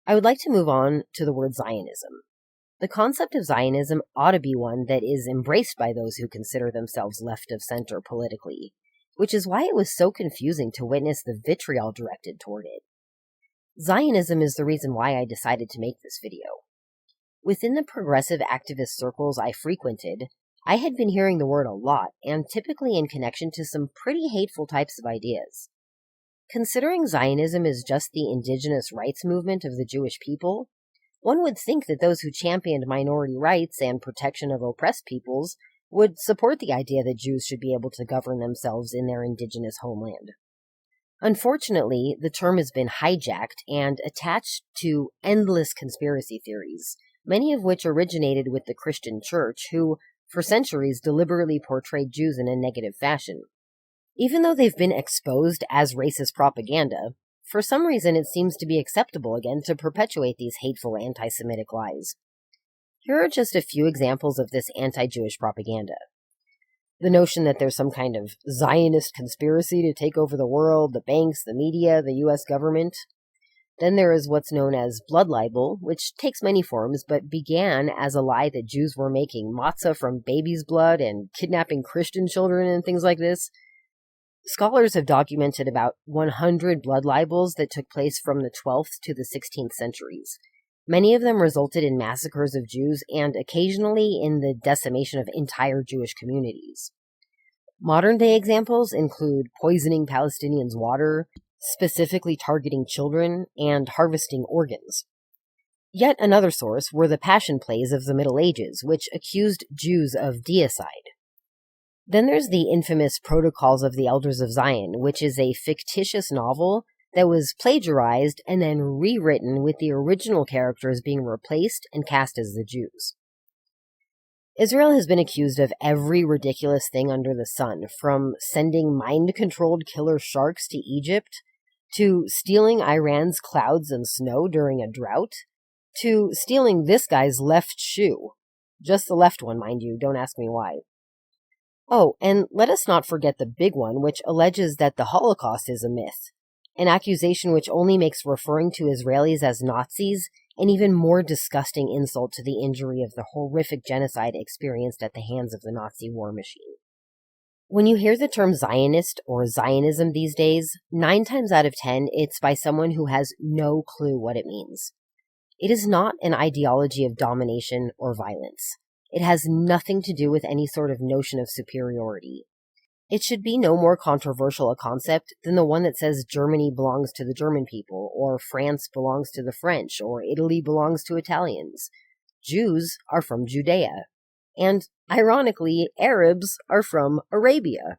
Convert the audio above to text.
I would like to move on to the word Zionism. The concept of Zionism ought to be one that is embraced by those who consider themselves left of center politically, which is why it was so confusing to witness the vitriol directed toward it. Zionism is the reason why I decided to make this video. Within the progressive activist circles I frequented, I had been hearing the word a lot, and typically in connection to some pretty hateful types of ideas. Considering Zionism is just the indigenous rights movement of the Jewish people, one would think that those who championed minority rights and protection of oppressed peoples would support the idea that Jews should be able to govern themselves in their indigenous homeland. Unfortunately, the term has been hijacked and attached to endless conspiracy theories, many of which originated with the Christian Church, who, for centuries, deliberately portrayed Jews in a negative fashion. Even though they've been exposed as racist propaganda, for some reason it seems to be acceptable again to perpetuate these hateful anti-Semitic lies. Here are just a few examples of this anti-Jewish propaganda. The notion that there's some kind of Zionist conspiracy to take over the world, the banks, the media, the US government. Then there is what's known as blood libel, which takes many forms, but began as a lie that Jews were making matzah from baby's blood and kidnapping Christian children and things like this. Scholars have documented about 100 blood libels that took place from the 12th to the 16th centuries. Many of them resulted in massacres of Jews and occasionally in the decimation of entire Jewish communities. Modern-day examples include poisoning Palestinians' water, specifically targeting children, and harvesting organs. Yet another source were the Passion plays of the Middle Ages, which accused Jews of deicide. Then there's the infamous Protocols of the Elders of Zion, which is a fictitious novel that was plagiarized and then rewritten with the original characters being replaced and cast as the Jews. Israel has been accused of every ridiculous thing under the sun, from sending mind-controlled killer sharks to Egypt, to stealing Iran's clouds and snow during a drought, to stealing this guy's left shoe. Just the left one, mind you, don't ask me why. Oh, and let us not forget the big one, which alleges that the Holocaust is a myth, an accusation which only makes referring to Israelis as Nazis an even more disgusting insult to the injury of the horrific genocide experienced at the hands of the Nazi war machine. When you hear the term Zionist or Zionism these days, 9 times out of 10, it's by someone who has no clue what it means. It is not an ideology of domination or violence. It has nothing to do with any sort of notion of superiority. It should be no more controversial a concept than the one that says Germany belongs to the German people, or France belongs to the French, or Italy belongs to Italians. Jews are from Judea. And, ironically, Arabs are from Arabia.